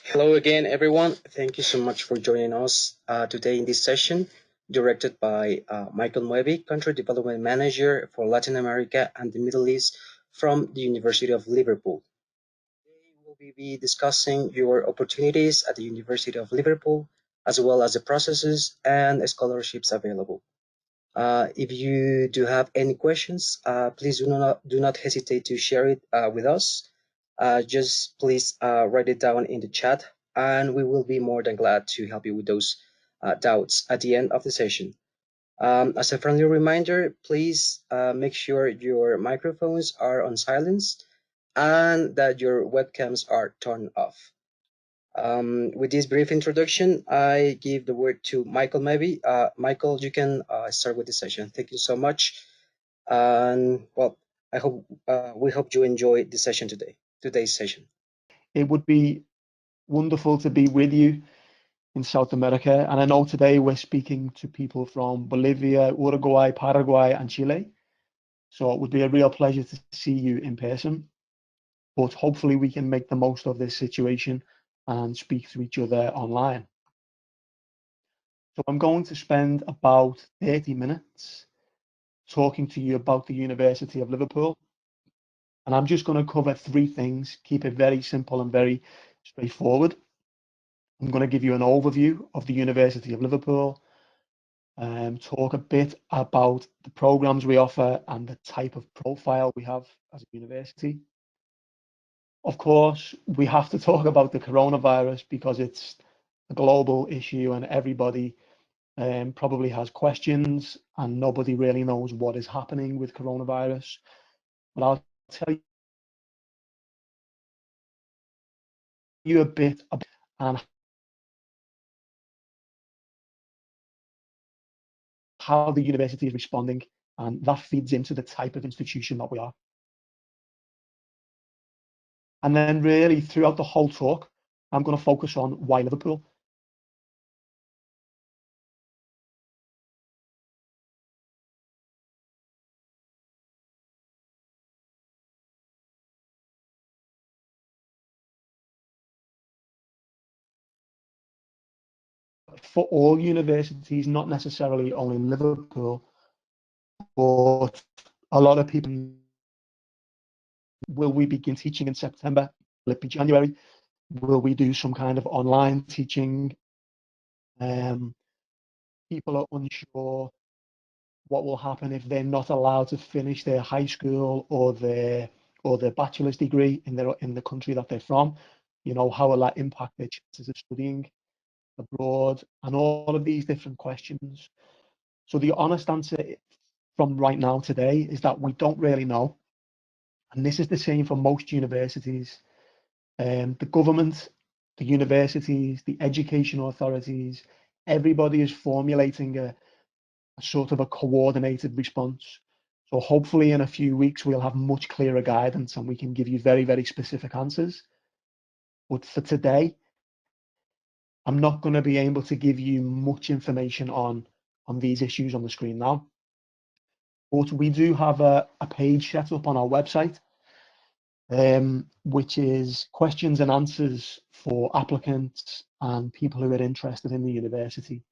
Hello again, everyone. Thank you so much for joining us today in this session, directed by Michael Mohebbi, Country Development Manager for Latin America and the Middle East from the University of Liverpool. Today we'll be discussing your opportunities at the University of Liverpool, as well as the processes and scholarships available. If you do have any questions, please do not hesitate to share it with us. Just please write it down in the chat, and we will be more than glad to help you with those doubts at the end of the session. As a friendly reminder, please make sure your microphones are on silence and that your webcams are turned off. With this brief introduction, I give the word to Michael Mohebbi. Michael, you can start with the session. Thank you so much. And well, we hope you enjoy the session today's session. It would be wonderful to be with you in South America. And I know today we're speaking to people from Bolivia, Uruguay, Paraguay, and Chile. So it would be a real pleasure to see you in person. But hopefully we can make the most of this situation and speak to each other online. So I'm going to spend about 30 minutes talking to you about the University of Liverpool. And I'm just going to cover three things, keep it very simple and very straightforward. I'm going to give you an overview of the University of Liverpool, talk a bit about the programs we offer and the type of profile we have as a university. Of course, we have to talk about the coronavirus because it's a global issue and everybody probably has questions and nobody really knows what is happening with coronavirus. But I'll tell you a bit about and how the university is responding, and that feeds into the type of institution that we are. And then really throughout the whole talk, I'm going to focus on why Liverpool. For all universities, not necessarily only Liverpool, but a lot of people, will we begin teaching in September? Will it be January? Will we do some kind of online teaching? People are unsure what will happen if they're not allowed to finish their high school or their bachelor's degree in the country that they're from. You know, how will that impact their chances of studying abroad, and all of these different questions. So the honest answer from right now today is that we don't really know. And this is the same for most universities. The government, the universities, the education authorities, everybody is formulating a sort of a coordinated response. So hopefully in a few weeks, we'll have much clearer guidance and we can give you very, very specific answers. But for today, I'm not going to be able to give you much information on these issues on the screen now. But we do have a page set up on our website, which is questions and answers for applicants and people who are interested in the university.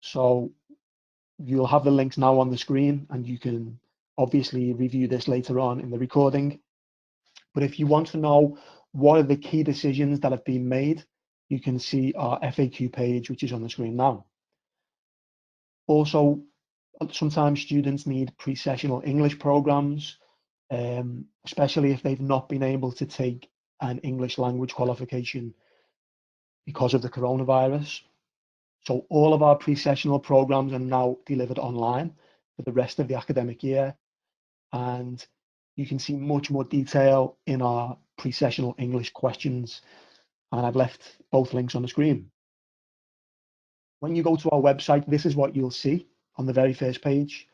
So you'll have the links now on the screen and you can obviously review this later on in the recording. But if you want to know what are the key decisions that have been made, you can see our FAQ page, which is on the screen now. Also, sometimes students need pre-sessional English programs, especially if they've not been able to take an English language qualification because of the coronavirus. So all of our pre-sessional programs are now delivered online for the rest of the academic year. And you can see much more detail in our pre-sessional English questions. And I've left both links on the screen. When you go to our website, this is what you'll see on the very first page.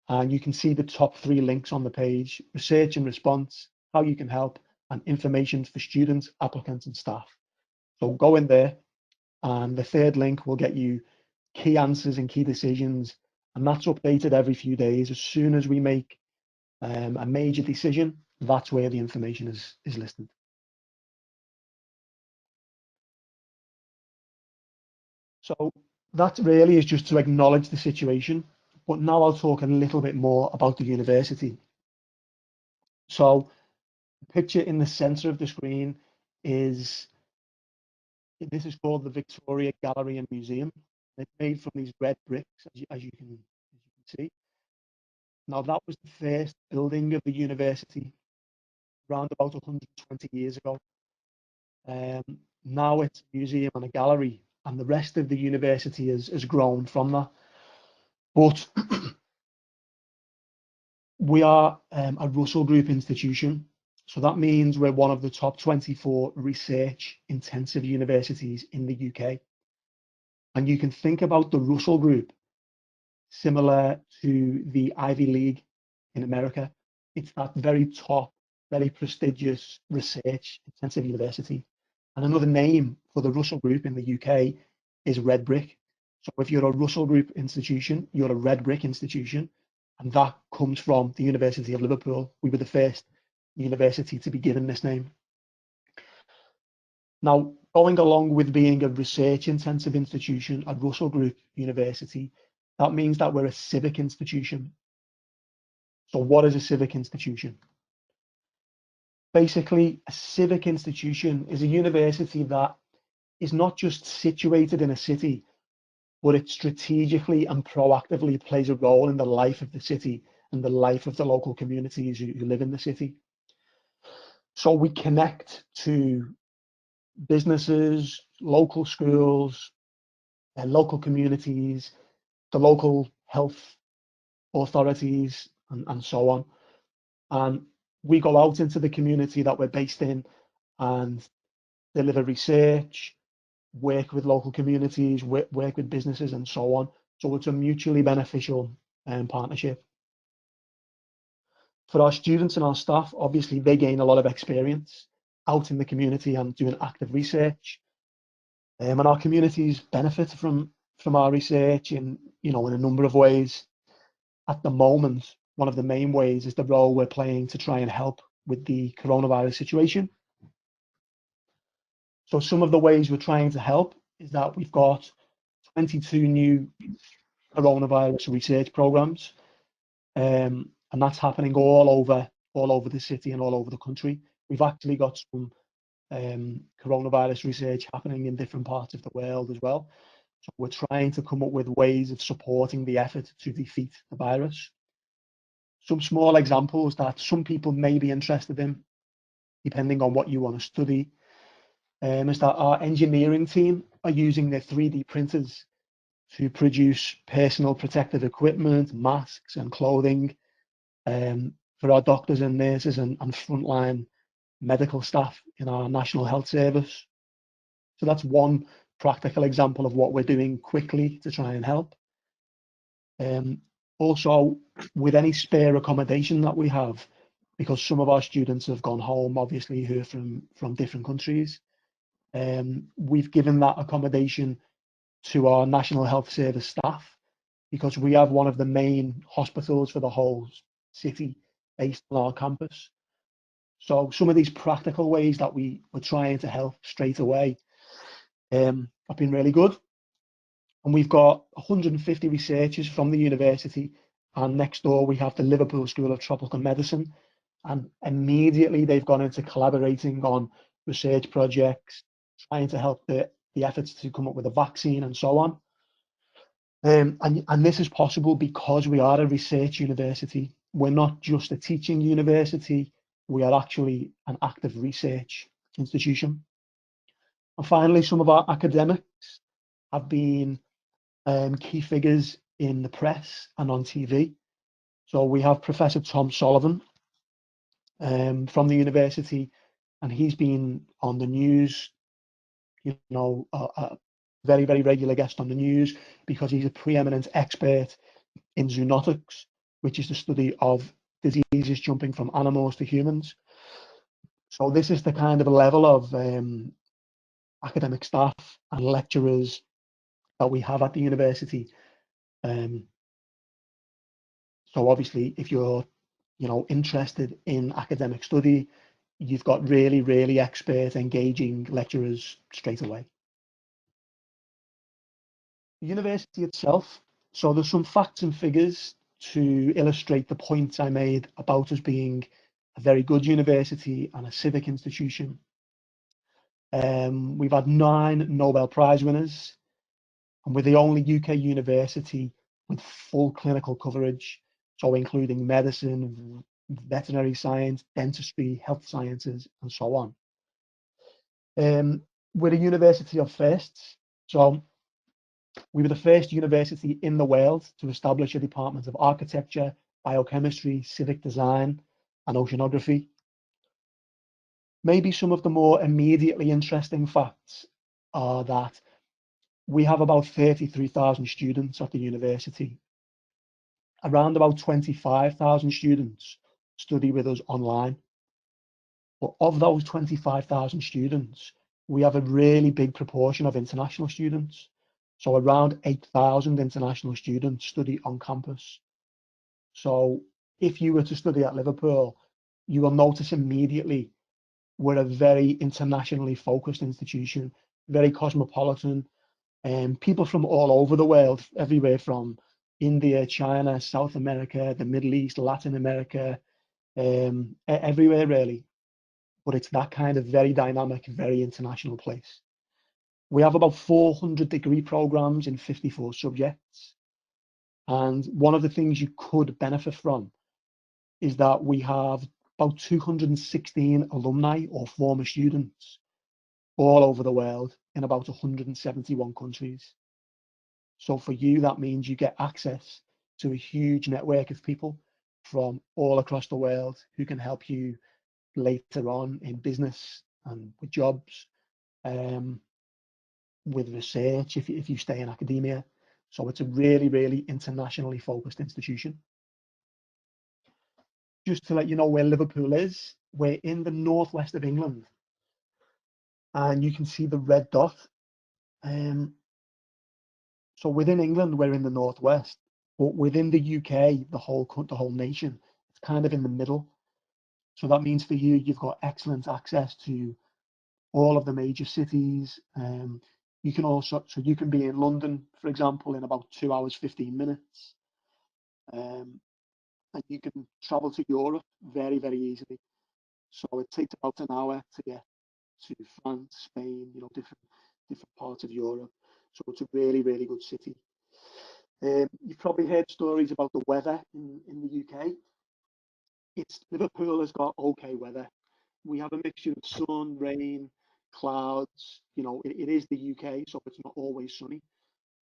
And you can see the top three links on the page: research and response, how you can help, and information for students, applicants, and staff. So go in there, and the third link will get you key answers and key decisions. And that's updated every few days. As soon as we make a major decision, that's where the information is listed. So that really is just to acknowledge the situation. But now I'll talk a little bit more about the university. So the picture in the center of the screen is, this is called the Victoria Gallery and Museum. It's made from these red bricks, as you can see. Now that was the first building of the university around about 120 years ago. Now it's a museum and a gallery, and the rest of the university has grown from that. But we are a Russell Group institution. So that means we're one of the top 24 research intensive universities in the UK. And you can think about the Russell Group similar to the Ivy League in America. It's that very top, very prestigious research intensive university. And another name for the Russell Group in the UK is Red Brick. So if you're a Russell Group institution, you're a Red Brick institution. And that comes from the University of Liverpool. We were the first university to be given this name. Now, going along with being a research intensive institution, a Russell Group university, that means that we're a civic institution. So what is a civic institution? Basically, a civic institution is a university that is not just situated in a city, but it strategically and proactively plays a role in the life of the city and the life of the local communities who live in the city. So we connect to businesses, local schools, and local communities, the local health authorities, and so on. And we go out into the community that we're based in and deliver research, work with local communities, work with businesses, and so on. So it's a mutually beneficial partnership. For our students and our staff, obviously they gain a lot of experience out in the community and doing active research. And our communities benefit from our research in in a number of ways. At the moment, one of the main ways is the role we're playing to try and help with the coronavirus situation. So some of the ways we're trying to help is that we've got 22 new coronavirus research programs, and that's happening all over the city and all over the country. We've actually got some coronavirus research happening in different parts of the world as well. So we're trying to come up with ways of supporting the effort to defeat the virus. Some small examples that some people may be interested in, depending on what you want to study, is that our engineering team are using their 3D printers to produce personal protective equipment, masks and clothing for our doctors and nurses and frontline medical staff in our National Health Service. So that's one practical example of what we're doing quickly to try and help. Also, with any spare accommodation that we have, because some of our students have gone home, obviously, who are from different countries, we've given that accommodation to our National Health Service staff because we have one of the main hospitals for the whole city based on our campus. So some of these practical ways that we were trying to help straight away have been really good. And we've got 150 researchers from the university, and next door we have the Liverpool School of Tropical Medicine, and immediately they've gone into collaborating on research projects, trying to help the efforts to come up with a vaccine and so on. And this is possible because we are a research university. We're not just a teaching university, we are actually an active research institution. And finally, some of our academics have been key figures in the press and on TV. So we have Professor Tom Sullivan from the university, and he's been on the news, a very, very regular guest on the news because he's a preeminent expert in zoonotics, which is the study of diseases jumping from animals to humans. So this is the kind of level of academic staff and lecturers that we have at the university. So obviously, if you're, interested in academic study, you've got really, really expert, engaging lecturers straight away. The university itself, so there's some facts and figures to illustrate the points I made about us being a very good university and a civic institution. We've had 9 Nobel Prize winners, and we're the only UK university with full clinical coverage, so including medicine, veterinary science, dentistry, health sciences, and so on. We're a university of firsts, so we were the first university in the world to establish a department of architecture, biochemistry, civic design, and oceanography. Maybe some of the more immediately interesting facts are that we have about 33,000 students at the university. Around about 25,000 students study with us online. But of those 25,000 students, we have a really big proportion of international students. So around 8,000 international students study on campus. So if you were to study at Liverpool, you will notice immediately we're a very internationally focused institution, very cosmopolitan, and people from all over the world, everywhere from India, China, South America, the Middle East, Latin America, everywhere really. But it's that kind of very dynamic, very international place. We have about 400 degree programs in 54 subjects. And one of the things you could benefit from is that we have about 216 alumni or former students all over the world in about 171 countries. So for you, that means you get access to a huge network of people from all across the world who can help you later on in business and with jobs, with research if you stay in academia. So it's a really, really internationally focused institution. Just to let you know where Liverpool is, we're in the northwest of England, and you can see the red dot. So within England, we're in the northwest, but within the UK, the whole nation, it's kind of in the middle. So that means for you, you've got excellent access to all of the major cities. You can also, so you can be in London, for example, in about 2 hours, 15 minutes. And you can travel to Europe very, very easily. So it takes about an hour to get to France, Spain, different parts of Europe. So it's a really, really good city. You've probably heard stories about the weather in the UK. Liverpool has got okay weather. We have a mixture of sun, rain, clouds. It is the UK, so it's not always sunny.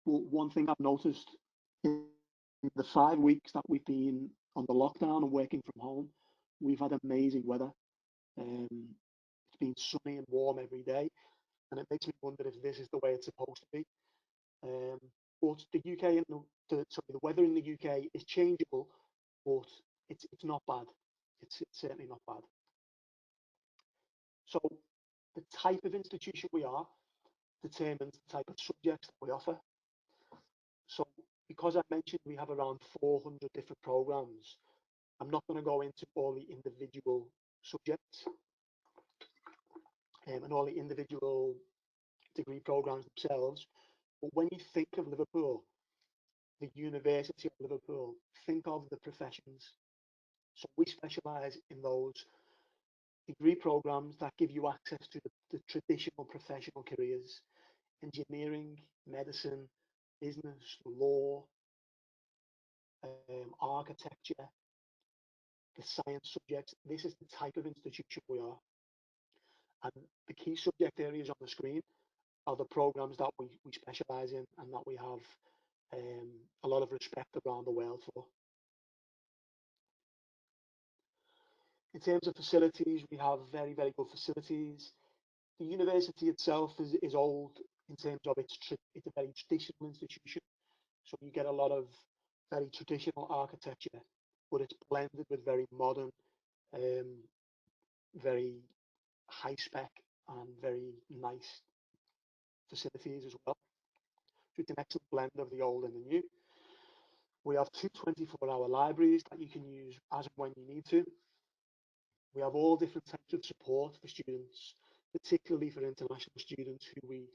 But one thing I've noticed in the 5 weeks that we've been on the lockdown and working from home, we've had amazing weather. It's been sunny and warm every day, and it makes me wonder if this is the way it's supposed to be. But the UK and the weather in the UK is changeable, but it's not bad. It's certainly not bad. So the type of institution we are determines the type of subjects that we offer. So because I mentioned we have around 400 different programs, I'm not going to go into all the individual subjects and all the individual degree programs themselves. But when you think of Liverpool, the University of Liverpool, think of the professions. So we specialise in those degree programs that give you access to the traditional professional careers: engineering, medicine, business, law, architecture, the science subjects. This is the type of institution we are. And the key subject areas on the screen are the programs that we specialise in and that we have a lot of respect around the world for. In terms of facilities, we have very, very good facilities. The university itself is old in terms of it's a very traditional institution. So you get a lot of very traditional architecture, but it's blended with very modern, very high spec and very nice facilities as well. So it's an excellent blend of the old and the new. We have two 24-hour libraries that you can use as and when you need to. We have all different types of support for students, particularly for international students who we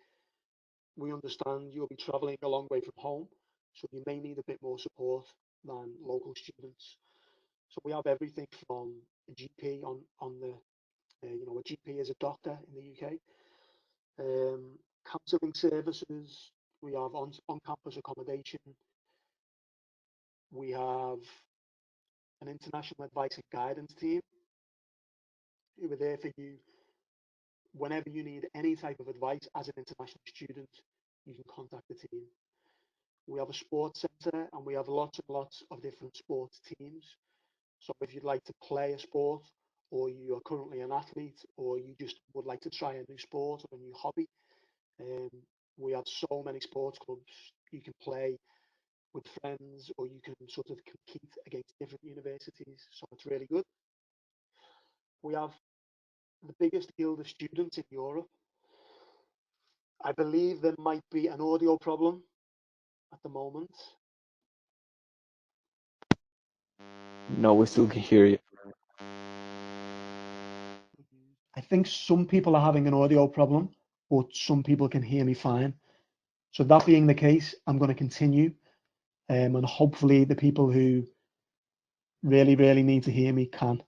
we understand you'll be traveling a long way from home, so you may need a bit more support than local students. So we have everything from a GP on the, a GP is a doctor in the UK, counselling services, we have on-campus accommodation, we have an international advice and guidance team who are there for you whenever you need any type of advice as an international student. You can contact the team. We have a sports centre and we have lots and lots of different sports teams. So if you'd like to play a sport, or you are currently an athlete, or you just would like to try a new sport or a new hobby, we have so many sports clubs. You can play with friends, or you can sort of compete against different universities. So it's really good. We have the biggest guild of students in Europe. I believe there might be an audio problem at the moment. No, we still can hear you. I think some people are having an audio problem, but some people can hear me fine. So that being the case, I'm going to continue, and hopefully the people who really, really need to hear me can.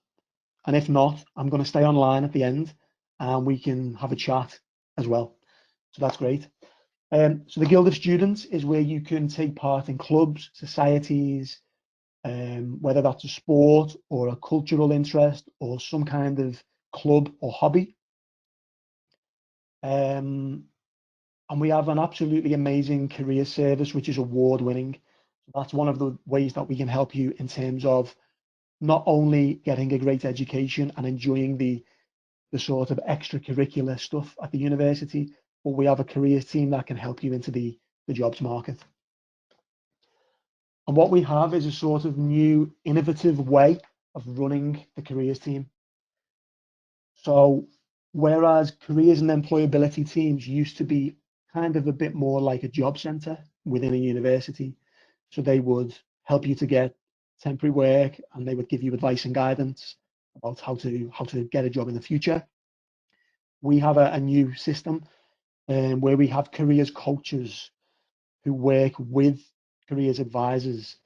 And if not, I'm going to stay online at the end and we can have a chat as well. So that's great. So the Guild of Students is where you can take part in clubs, societies, whether that's a sport or a cultural interest or some kind of club or hobby. And we have an absolutely amazing career service, which is award winning. So that's one of the ways that we can help you in terms of not only getting a great education and enjoying the sort of extracurricular stuff at the university, but we have a careers team that can help you into the jobs market. And what we have is a sort of new innovative way of running the careers team. So whereas careers and employability teams used to be kind of a bit more like a job center within a university, so they would help you to get temporary work and they would give you advice and guidance about how to get a job in the future. We have a new system where we have careers coaches who work with careers advisors,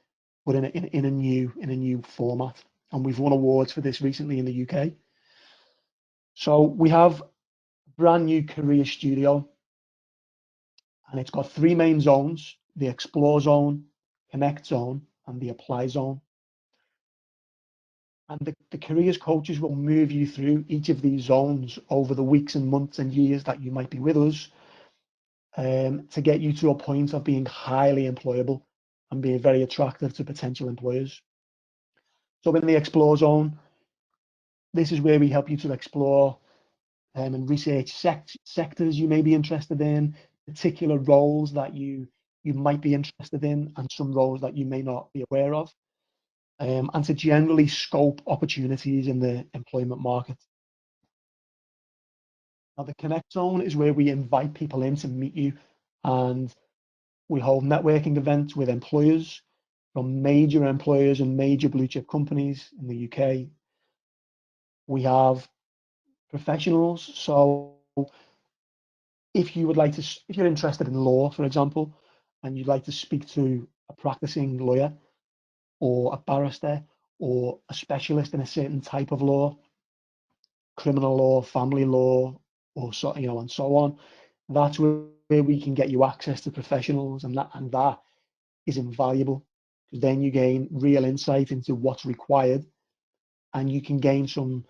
but in a new format. And we've won awards for this recently in the UK. So we have a brand new career studio, and it's got three main zones: the explore zone, connect zone, and the apply zone. And the careers coaches will move you through each of these zones over the weeks and months and years that you might be with us, to get you to a point of being highly employable and being very attractive to potential employers. So in the explore zone, this is where we help you to explore and research sectors you may be interested in, particular roles that you might be interested in, and some roles that you may not be aware of, and to generally scope opportunities in the employment market. Now, the Connect Zone is where we invite people in to meet you, and we hold networking events with employers, from major employers and major blue chip companies in the UK. We have professionals. So if you would like to, if you're interested in law, for example, and you'd like to speak to a practicing lawyer or a barrister or a specialist in a certain type of law, criminal law, family law, or so, and so on, that's where we can get you access to professionals, and that is invaluable, because then you gain real insight into what's required, and you can gain some,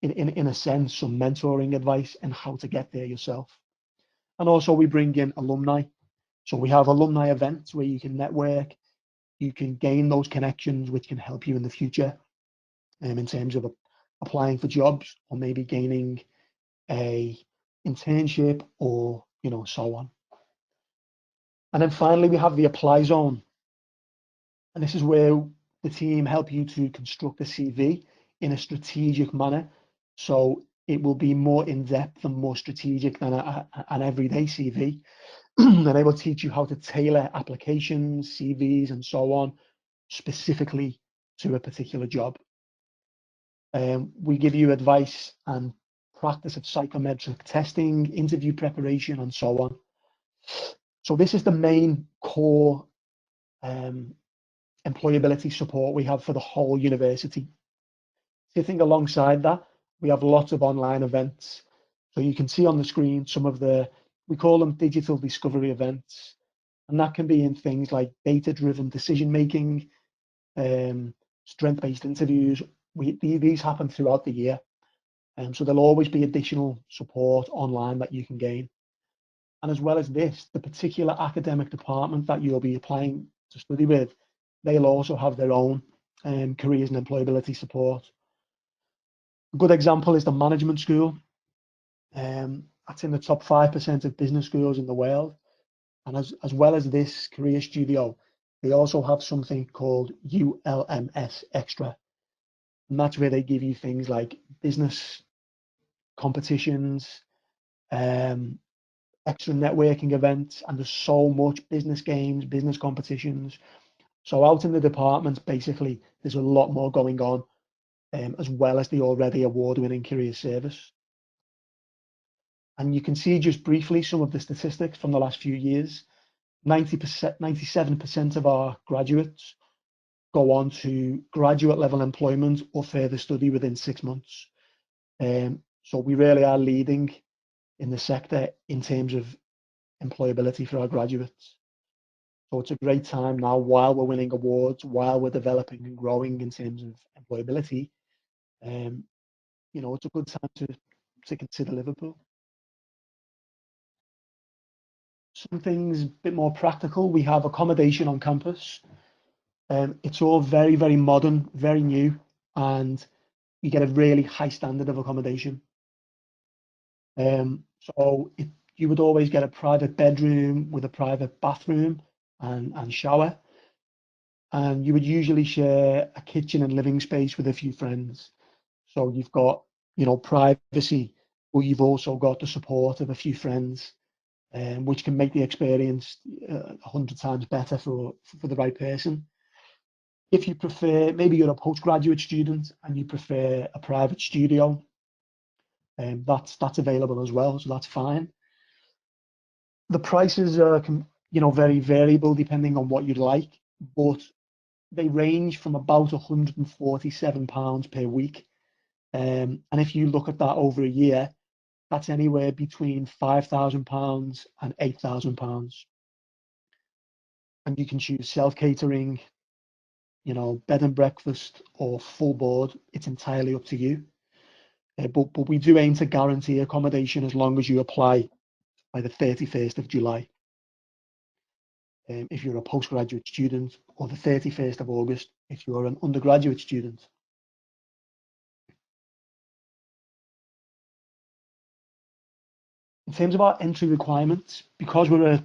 in a sense, some mentoring advice and how to get there yourself. And also we bring in alumni. So we have alumni events where you can network, you can gain those connections, which can help you in the future, in terms of applying for jobs or maybe gaining a internship or, so on. And then finally, we have the apply zone. And this is where the team help you to construct a CV in a strategic manner. So it will be more in-depth and more strategic than an everyday CV. And they will teach you how to tailor applications, CVs, and so on, specifically to a particular job. We give you advice and practice of psychometric testing, interview preparation, and so on. So this is the main core employability support we have for the whole university. Sitting alongside that, we have lots of online events. So you can see on the screen some of we call them digital discovery events. And that can be in things like data-driven decision-making, strength-based interviews. These happen throughout the year. So there'll always be additional support online that you can gain. And as well as this, the particular academic department that you'll be applying to study with, they'll also have their own careers and employability support. A good example is the management school. That's in the top 5% of business schools in the world. And as well as this career studio, they also have something called ULMS Extra. And that's where they give you things like business competitions, extra networking events, and there's so much business games, business competitions. So out in the departments, basically, there's a lot more going on, as well as the already award-winning career service. And you can see just briefly some of the statistics from the last few years. 97% of our graduates go on to graduate level employment or further study within 6 months. So we really are leading in the sector in terms of employability for our graduates. So it's a great time now, while we're winning awards, while we're developing and growing in terms of employability. It's a good time to consider Liverpool. Some things a bit more practical. We have accommodation on campus. It's all very, very modern, very new, and you get a really high standard of accommodation. You would always get a private bedroom with a private bathroom and shower. And you would usually share a kitchen and living space with a few friends. So you've got, privacy, but you've also got the support of a few friends, which can make the experience 100 times better for the right person. If you prefer, maybe you're a postgraduate student and you prefer a private studio, that's available as well, so that's fine. The prices are, very variable depending on what you'd like, but they range from about £147 per week. And if you look at that over a year, that's anywhere between £5,000 and £8,000. And you can choose self-catering, bed and breakfast, or full board. It's entirely up to you. But we do aim to guarantee accommodation as long as you apply by the 31st of July. If you're a postgraduate student, or the 31st of August if you're an undergraduate student. In terms of our entry requirements, because we're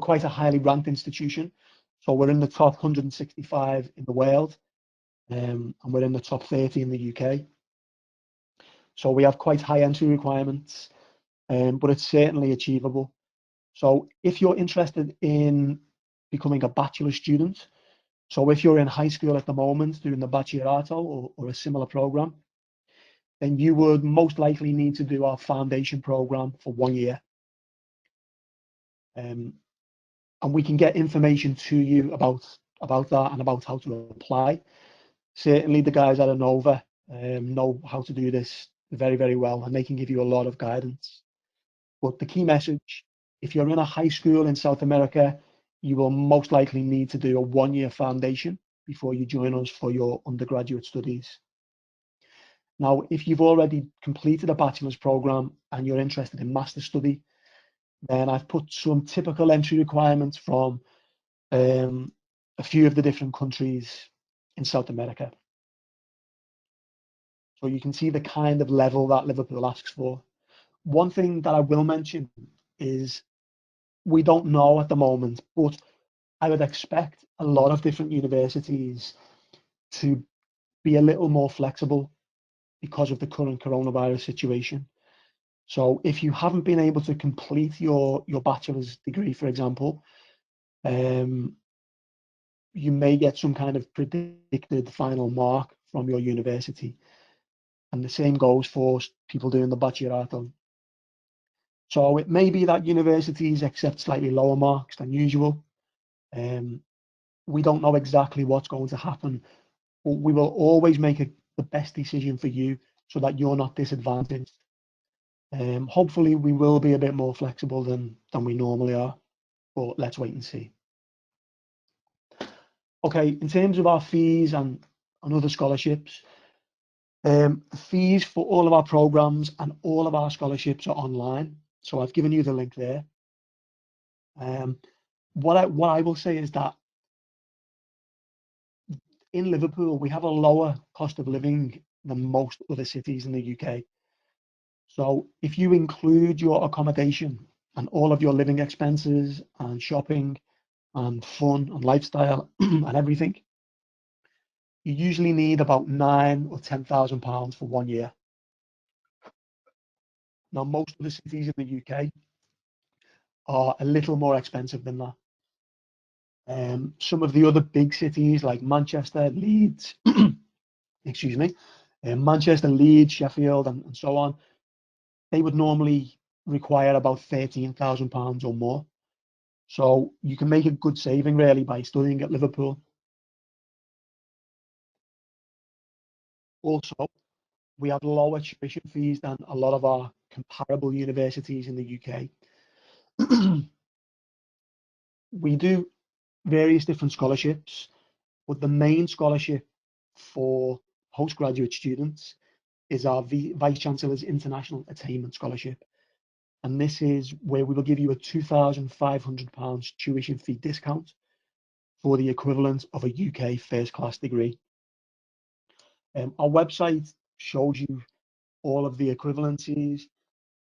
quite a highly ranked institution, so we're in the top 165 in the world, and we're in the top 30 in the UK. So we have quite high entry requirements, but it's certainly achievable. So if you're interested in becoming a bachelor student, so if you're in high school at the moment doing the bachillerato or a similar program, then you would most likely need to do our foundation program for 1 year. And we can get information to you about that and about how to apply. Certainly the guys at Inova know how to do this very, very well, and they can give you a lot of guidance. But the key message, if you're in a high school in South America, you will most likely need to do a 1 year foundation before you join us for your undergraduate studies. Now, if you've already completed a bachelor's program and you're interested in master's study, then I've put some typical entry requirements from a few of the different countries in South America. So you can see the kind of level that Liverpool asks for. One thing that I will mention is we don't know at the moment, but I would expect a lot of different universities to be a little more flexible because of the current coronavirus situation. So if you haven't been able to complete your bachelor's degree, for example, you may get some kind of predicted final mark from your university. And the same goes for people doing the bachillerato. So it may be that universities accept slightly lower marks than usual. We don't know exactly what's going to happen, but we will always make the best decision for you so that you're not disadvantaged. Hopefully we will be a bit more flexible than we normally are, but let's wait and see. Okay, in terms of our fees and other scholarships, the fees for all of our programs and all of our scholarships are online. So I've given you the link there. What I will say is that in Liverpool, we have a lower cost of living than most other cities in the UK. So if you include your accommodation and all of your living expenses and shopping and fun and lifestyle and everything, you usually need about £9,000 or £10,000 for 1 year. Now, most of the cities in the UK are a little more expensive than that. Some of the other big cities like Manchester, Leeds, excuse me, Manchester, Leeds, Sheffield, and so on, they would normally require about £13,000 or more. So you can make a good saving really by studying at Liverpool. Also, we have lower tuition fees than a lot of our comparable universities in the UK. We do various different scholarships, but the main scholarship for postgraduate students is our Vice Chancellor's International Attainment Scholarship. And this is where we will give you a £2,500 tuition fee discount for the equivalent of a UK first class degree. Our website shows you all of the equivalencies,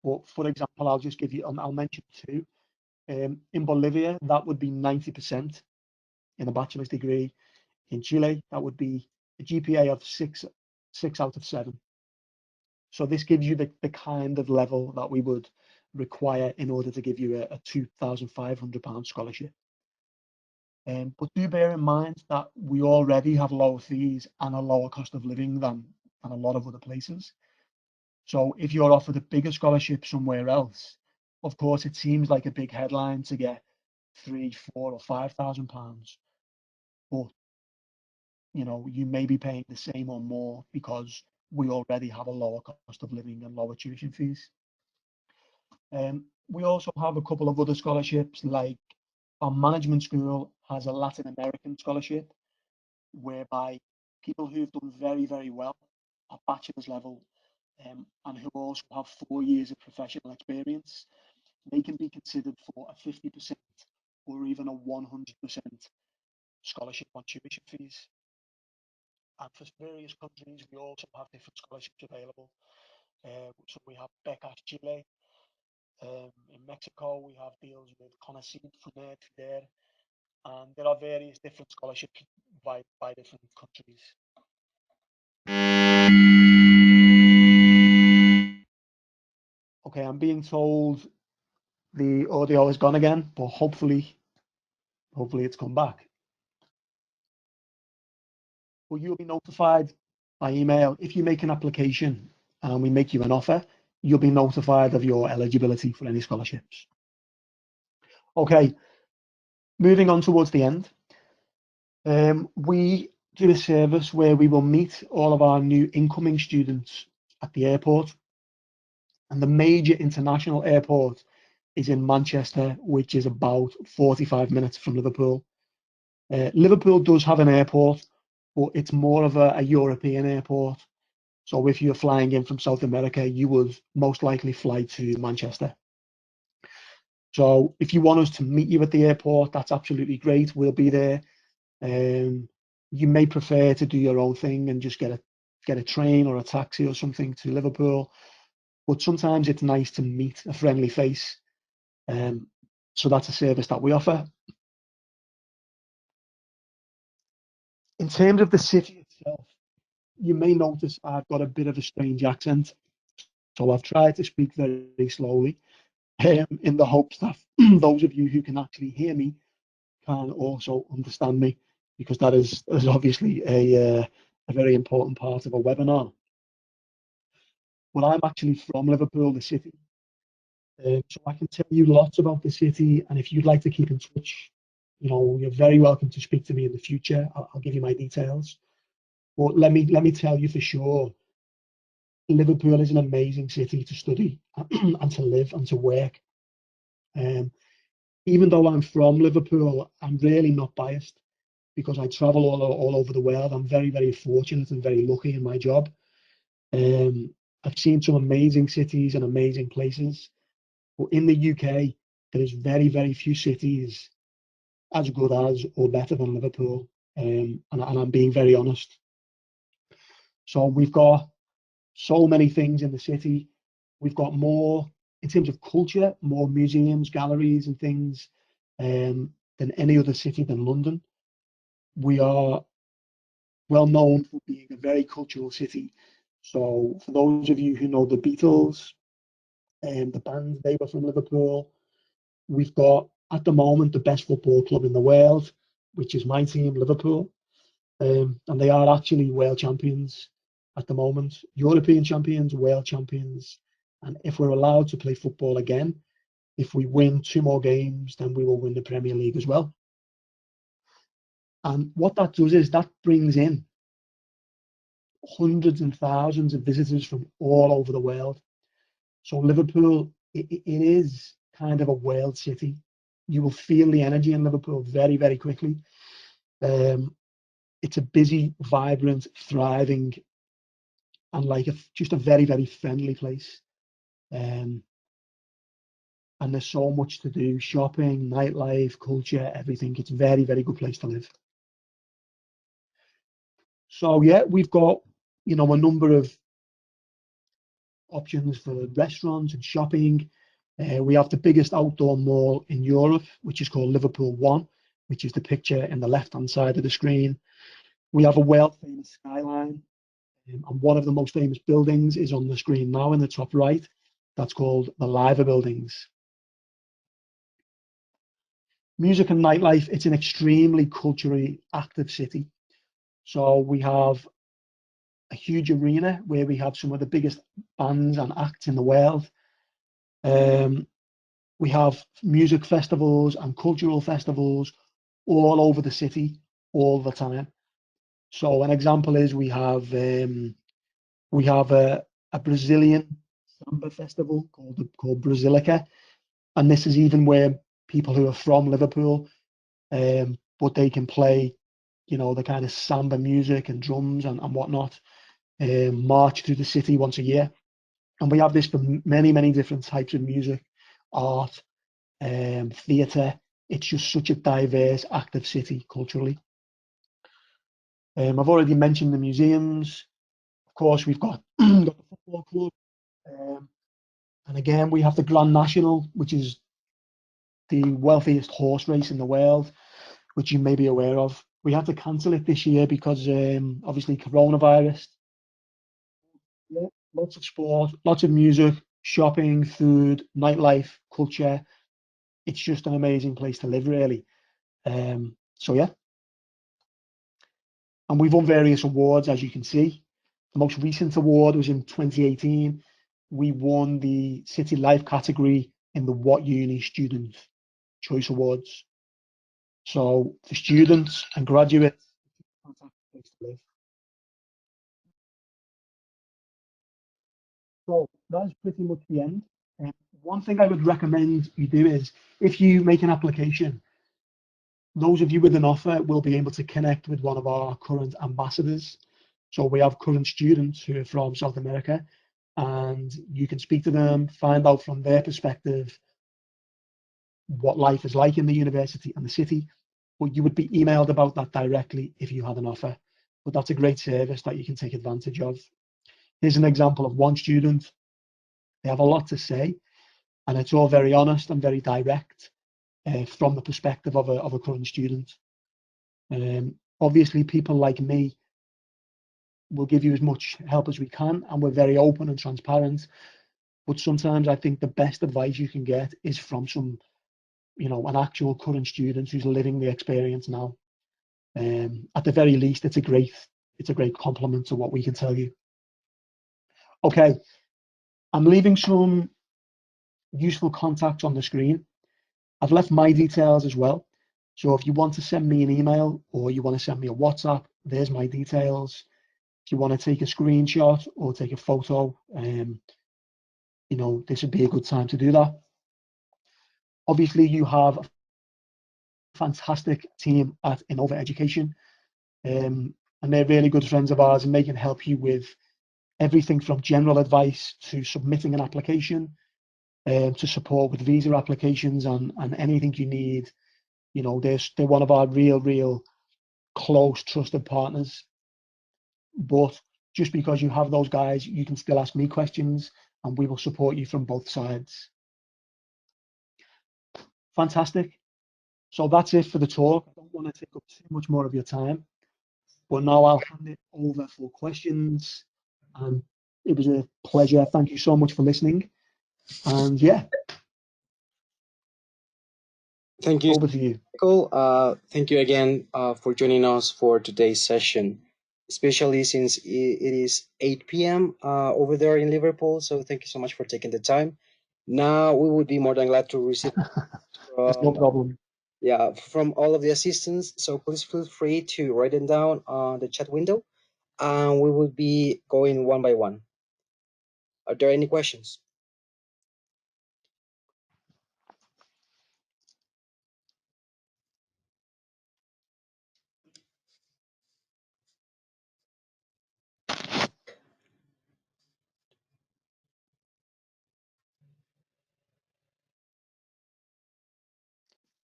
but for example, I'll mention two. In Bolivia, that would be 90% in a bachelor's degree. In Chile, that would be a GPA of 6 out of 7. So this gives you the kind of level that we would require in order to give you a £2,500 scholarship. But do bear in mind that we already have lower fees and a lower cost of living than a lot of other places. So if you're offered a bigger scholarship somewhere else, of course, it seems like a big headline to get £3,000, £4,000 or £5,000, but you may be paying the same or more because we already have a lower cost of living and lower tuition fees. We also have a couple of other scholarships, like our management school has a Latin American scholarship, whereby people who've done very, very well at bachelor's level and who also have 4 years of professional experience, they can be considered for a 50% or even a 100% scholarship on tuition fees. And for various countries, we also have different scholarships available. So we have BECAS Chile. In Mexico, we have deals with CONACYT, FUNED, FIDER, and there are various different scholarships by different countries. Okay, I'm being told the audio is gone again, but hopefully it's come back. Well, you'll be notified by email if you make an application and we make you an offer. You'll be notified of your eligibility for any scholarships. Okay, moving on towards the end. We do a service where we will meet all of our new incoming students at the airport. And the major international airport is in Manchester, which is about 45 minutes from Liverpool. Liverpool does have an airport, but it's more of a European airport. So if you're flying in from South America, you would most likely fly to Manchester. So if you want us to meet you at the airport, that's absolutely great. We'll be there. You may prefer to do your own thing and just get a train or a taxi or something to Liverpool. But sometimes it's nice to meet a friendly face. So that's a service that we offer. In terms of the city itself, you may notice I've got a bit of a strange accent. So I've tried to speak very slowly in the hopes that those of you who can actually hear me can also understand me, because that is obviously a very important part of a webinar. Well, I'm actually from Liverpool, the city, So I can tell you lots about the city, and if you'd like to keep in touch, you're very welcome to speak to me in the future. I'll give you my details. But let me tell you for sure, Liverpool is an amazing city to study and to live and to work. Even though I'm from Liverpool, I'm really not biased because I travel all over the world. I'm very, very fortunate and very lucky in my job. I've seen some amazing cities and amazing places. But in the UK, there is very, very few cities as good as or better than Liverpool. And I'm being very honest. So we've got so many things in the city. We've got more, in terms of culture, more museums, galleries, and things than any other city than London. We are well known for being a very cultural city. So for those of you who know the Beatles, the band, they were from Liverpool. We've got, at the moment, the best football club in the world, which is my team, Liverpool. And they are actually world champions at the moment, European champions, world champions. And if we're allowed to play football again, if we win 2 more games, then we will win the Premier League as well. And what that does is that brings in hundreds and thousands of visitors from all over the world. So Liverpool, it is kind of a world city. You will feel the energy in Liverpool very, very quickly. It's a busy, vibrant, thriving, and like just a very, very friendly place. And there's so much to do: shopping, nightlife, culture, everything. It's a very, very good place to live. So yeah, we've got a number of options for restaurants and shopping. We have the biggest outdoor mall in Europe, which is called Liverpool One, which is the picture in the left-hand side of the screen. We have a world-famous skyline, and one of the most famous buildings is on the screen now in the top right. That's called the Liver Buildings. Music and nightlife, it's an extremely culturally active city. So we have a huge arena where we have some of the biggest bands and acts in the world. We have music festivals and cultural festivals all over the city all the time. So an example is we have a Brazilian samba festival called Brasilica, and this is even where people who are from Liverpool, but they can play, the kind of samba music and drums and whatnot, march through the city once a year. And we have this for many, many different types of music, art, theatre. It's just such a diverse, active city culturally. I've already mentioned the museums. Of course, we've got, got the football club. And again, we have the Grand National, which is the wealthiest horse race in the world, which you may be aware of. We had to cancel it this year because obviously coronavirus. Yeah, lots of sport, lots of music, shopping, food, nightlife, culture. It's just an amazing place to live, really. So yeah. And we've won various awards, as you can see. The most recent award was in 2018. We won the City Life category in the What Uni Student Choice Awards. So for students and graduates, it's a fantastic place to live. So that's pretty much the end. One thing I would recommend you do is, if you make an application, those of you with an offer will be able to connect with one of our current ambassadors. So we have current students who are from South America, and you can speak to them, find out from their perspective what life is like in the university and the city. But you would be emailed about that directly if you had an offer. But that's a great service that you can take advantage of. Here's an example of one student. They have a lot to say, and it's all very honest and very direct from the perspective of a current student. Obviously, people like me will give you as much help as we can, and we're very open and transparent. But sometimes I think the best advice you can get is from some, an actual current student who's living the experience now. At the very least, it's a great compliment to what we can tell you. Okay, I'm leaving some useful contacts on the screen. I've left my details as well. So if you want to send me an email or you want to send me a WhatsApp, there's my details. If you want to take a screenshot or take a photo, this would be a good time to do that. Obviously, you have a fantastic team at Inova Education, and they're really good friends of ours, and they can help you with everything from general advice to submitting an application, to support with visa applications and anything you need. They're one of our real close, trusted partners. But just because you have those guys, you can still ask me questions and we will support you from both sides. Fantastic. So that's it for the talk. I don't want to take up too much more of your time, but now I'll hand it over for questions. And it was a pleasure. Thank you so much for listening. And yeah, Thank you, over to you. Michael. Thank you again for joining us for today's session, especially since it is 8 p.m. Over there in Liverpool. So thank you so much for taking the time. Now we would be more than glad to receive That's no problem. from all of the assistants. So please feel free to write them down on the chat window, and we will be going one by one. Are there any questions?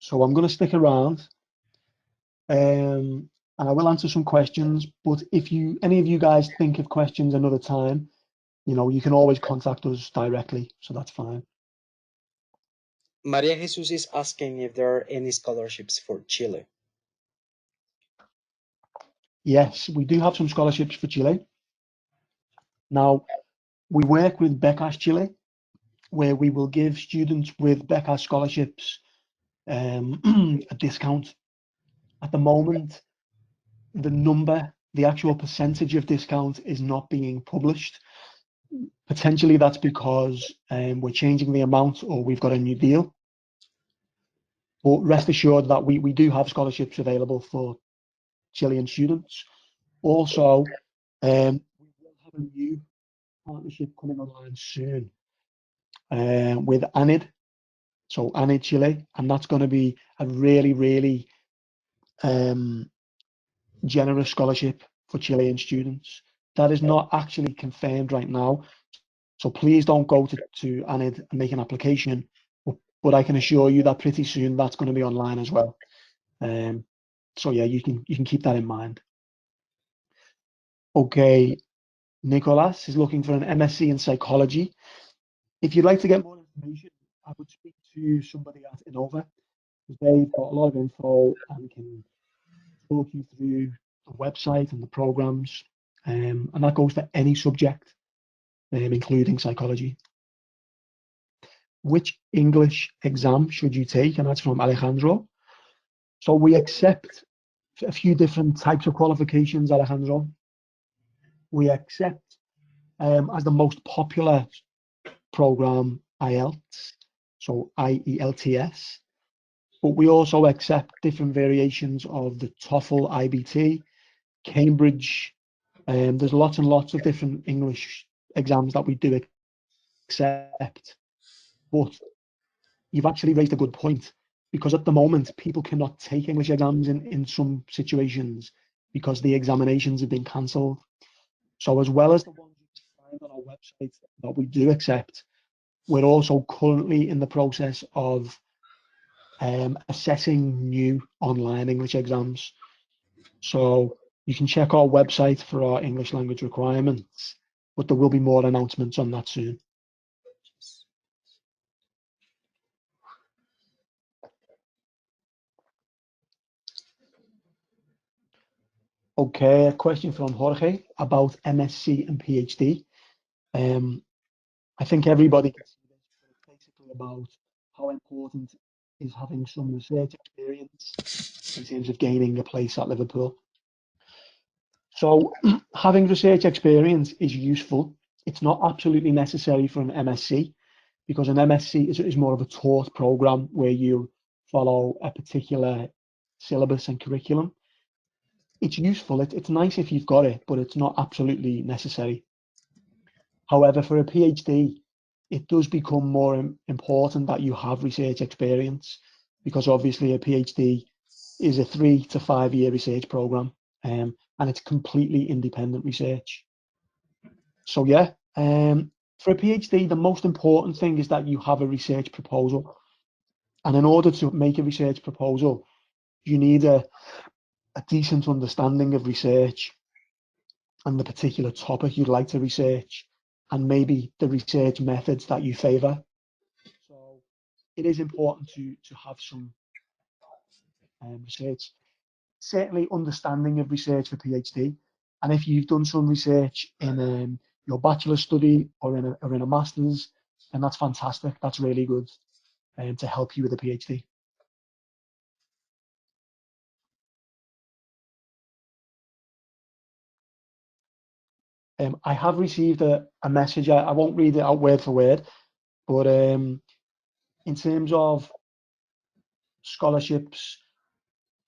So I'm going to stick around, and I will answer some questions. But if any of you guys think of questions another time, you can always contact us directly. So that's fine. Maria Jesus is asking if there are any scholarships for Chile. Yes, we do have some scholarships for Chile. Now, we work with BECAS Chile, where we will give students with BECAS scholarships a discount. At the moment, the actual percentage of discount is not being published. Potentially that's because we're changing the amount or we've got a new deal. But rest assured that we do have scholarships available for Chilean students. Also, we will have a new partnership coming online soon with ANID, so ANID Chile, and that's going to be a really generous scholarship for Chilean students. That is not actually confirmed right now, so please don't go to ANID and make an application, but I can assure you that pretty soon that's going to be online as well. So yeah, you can keep that in mind. Okay, Nicolas is looking for an MSc in psychology. If you'd like to get more information, I would speak to somebody at Inova, because they've got a lot of info and can talk you through the website and the programs, and that goes for any subject, including psychology. Which English exam should you take? And that's from Alejandro. So we accept a few different types of qualifications, Alejandro. We accept as the most popular program IELTS, so IELTS, but we also accept different variations of the TOEFL, IBT, Cambridge. There's lots and lots of different English exams that we do accept. But you've actually raised a good point, because at the moment people cannot take English exams in some situations because the examinations have been cancelled. So as well as the ones you can find on our website that we do accept, we're also currently in the process of assessing new online English exams. So you can check our website for our English language requirements, but there will be more announcements on that soon. Okay, a question from Jorge about MSc and PhD. I think everybody can see this, but it's basically about how important is having some research experience in terms of gaining a place at Liverpool. So having research experience is useful. It's not absolutely necessary for an MSc, because an MSc is more of a taught program where you follow a particular syllabus and curriculum. It's useful, it's nice if you've got it, but it's not absolutely necessary. However, for a PhD, it does become more important that you have research experience, because obviously a PhD is a 3 to 5 year research program, and it's completely independent research. So yeah, for a PhD, the most important thing is that you have a research proposal. And in order to make a research proposal, you need a decent understanding of research and the particular topic you'd like to research, and maybe the research methods that you favour. So it is important to have some research, certainly understanding of research for PhD. And if you've done some research in your bachelor's study or in a master's, then that's fantastic. That's really good to help you with a PhD. I have received a message. I won't read it out word for word, but in terms of scholarships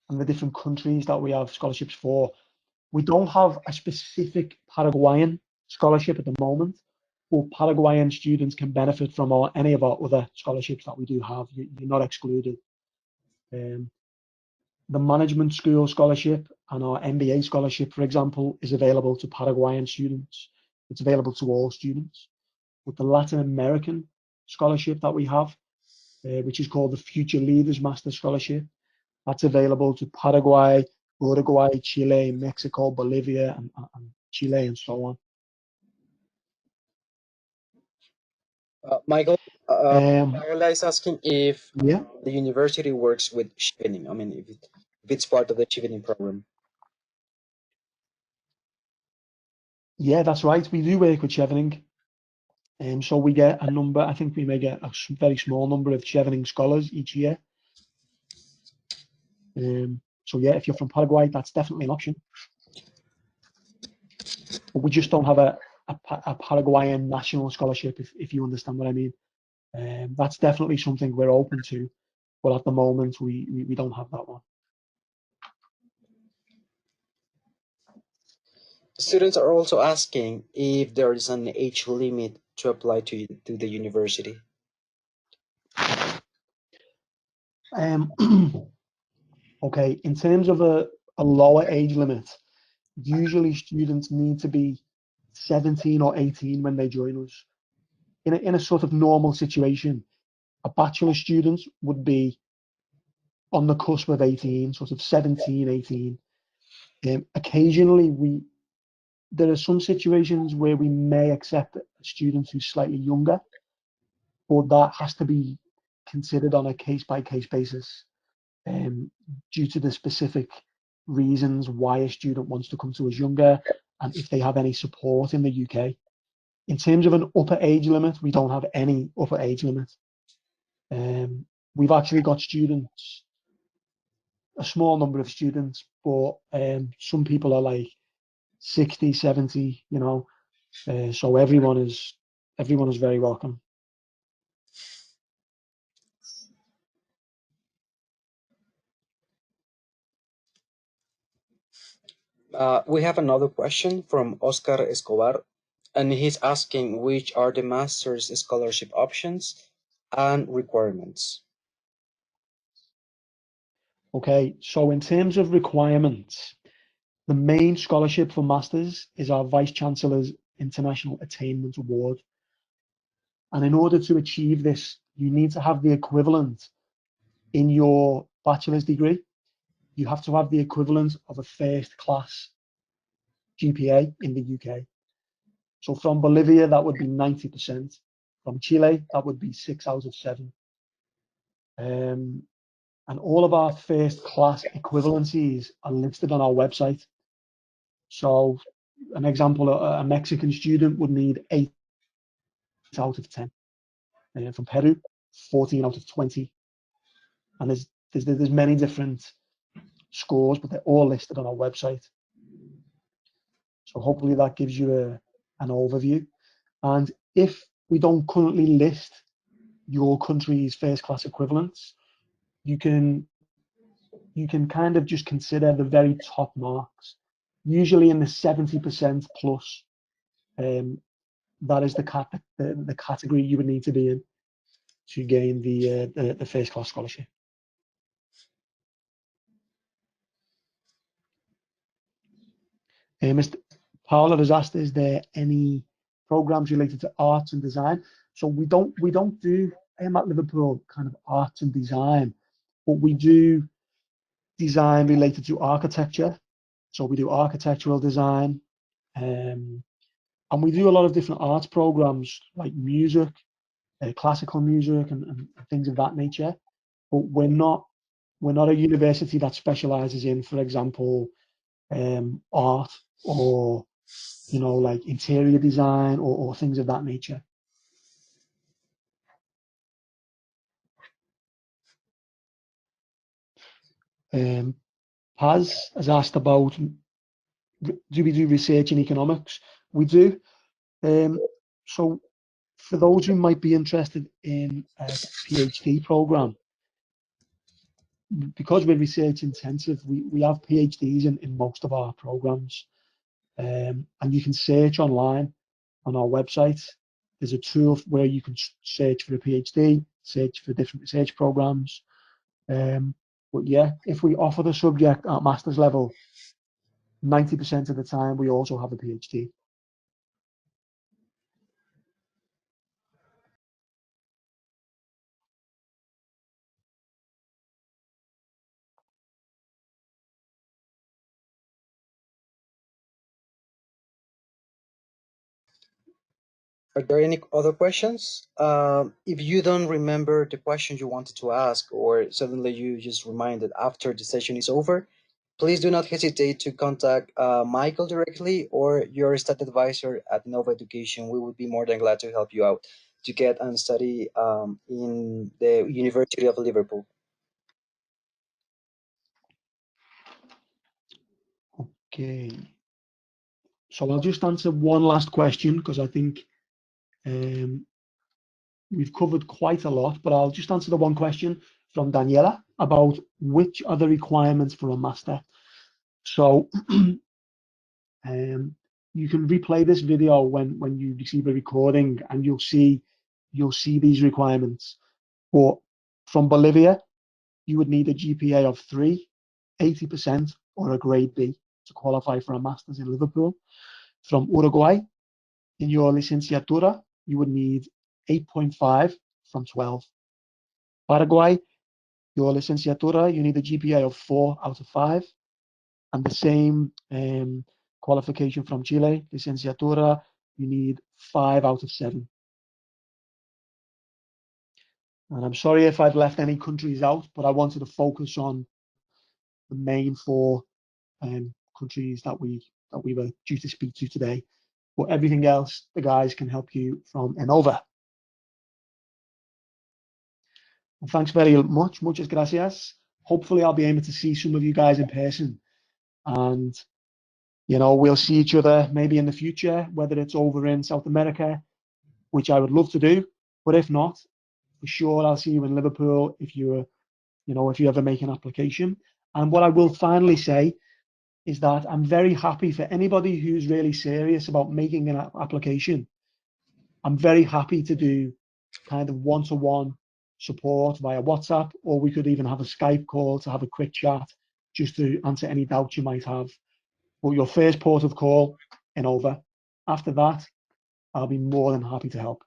and the different countries that we have scholarships for, we don't have a specific Paraguayan scholarship at the moment, but Paraguayan students can benefit from any of our other scholarships that we do have. You're not excluded. The management school scholarship and our MBA scholarship, for example, is available to Paraguayan students. It's available to all students. With the Latin American scholarship that we have, which is called the Future Leaders Master Scholarship, that's available to Paraguay, Uruguay, Chile, Mexico, Bolivia, and Chile, and so on. Michael, Um, Paola is asking if yeah, the university works with chevening. I mean, if it's part of the chevening program. yeah, that's right. We do work with chevening. So we get a number, I think we may get a very small number of chevening scholars each year. So yeah, if you're from Paraguay, that's definitely an option. But we just don't have a Paraguayan national scholarship, if you understand what I mean. That's definitely something we're open to, but at the moment we don't have that one. Students are also asking if there is an age limit to apply to the university. Okay, in terms of a lower age limit, usually students need to be 17 or 18 when they join us. In a sort of normal situation, a bachelor student would be on the cusp of 18, sort of 17, 18. Occasionally, there are some situations where we may accept a student who's slightly younger, but that has to be considered on a case-by-case basis due to the specific reasons why a student wants to come to us younger and if they have any support in the UK. In terms of an upper age limit, we don't have any upper age limit. We've actually got students, a small number of students, but some people are like 60, 70, you know, so everyone is very welcome. We have another question from Oscar Escobar, and he's asking which are the master's scholarship options and requirements. Okay, so in terms of requirements, the main scholarship for masters is our Vice Chancellor's International Attainment Award. And in order to achieve this, you need to have the equivalent in your bachelor's degree. You have to have the equivalent of a first class GPA in the UK. So from Bolivia, that would be 90%. From Chile, that would be 6 out of 7. And all of our first class equivalencies are listed on our website. So an example, a Mexican student would need 8 out of 10. From Peru, 14 out of 20. And there's many different scores, but they're all listed on our website. So hopefully that gives you an overview. And if we don't currently list your country's first class equivalents, you can kind of just consider the very top marks, usually in the 70% plus. That is the category you would need to be in to gain the first class scholarship. Mr. Paula has asked, is there any programs related to arts and design? So we don't do at Liverpool kind of arts and design, but we do design related to architecture. So we do architectural design, and we do a lot of different arts programs like music, classical music, and things of that nature. But we're not a university that specializes in, for example, art or like interior design or things of that nature. Paz has asked about, do we do research in economics? We do. So for those who might be interested in a PhD program, because we're research intensive, we have PhDs in most of our programs. And you can search online on our website. There's a tool where you can search for a PhD, search for different research programs. But yeah, if we offer the subject at master's level, 90% of the time we also have a PhD. Are there any other questions? If you don't remember the question you wanted to ask, or suddenly you just reminded after the session is over, please do not hesitate to contact Michael directly or your stat advisor at Inova Education. We would be more than glad to help you out to get and study in the University of Liverpool. Okay. So I'll just answer one last question because I think we've covered quite a lot, but I'll just answer the one question from Daniela about which are the requirements for a master. So you can replay this video when you receive a recording, and you'll see these requirements. But from Bolivia, you would need a GPA of 3, 80%, or a grade B to qualify for a master's in Liverpool. From Uruguay, in your licenciatura, you would need 8.5 from 12. Paraguay, your licenciatura, you need a GPA of 4 out of 5. And the same qualification from Chile, licenciatura, you need 5 out of 7. And I'm sorry if I've left any countries out, but I wanted to focus on the main 4 countries that we were due to speak to today. But everything else, the guys can help you from Inova. And thanks very much. Muchas gracias. Hopefully I'll be able to see some of you guys in person. And, we'll see each other maybe in the future, whether it's over in South America, which I would love to do. But if not, for sure, I'll see you in Liverpool if you ever make an application. And what I will finally say is that I'm very happy for anybody who's really serious about making an application. I'm very happy to do kind of one-to-one support via WhatsApp, or we could even have a Skype call to have a quick chat just to answer any doubts you might have. But your first port of call, Inova. After that, I'll be more than happy to help.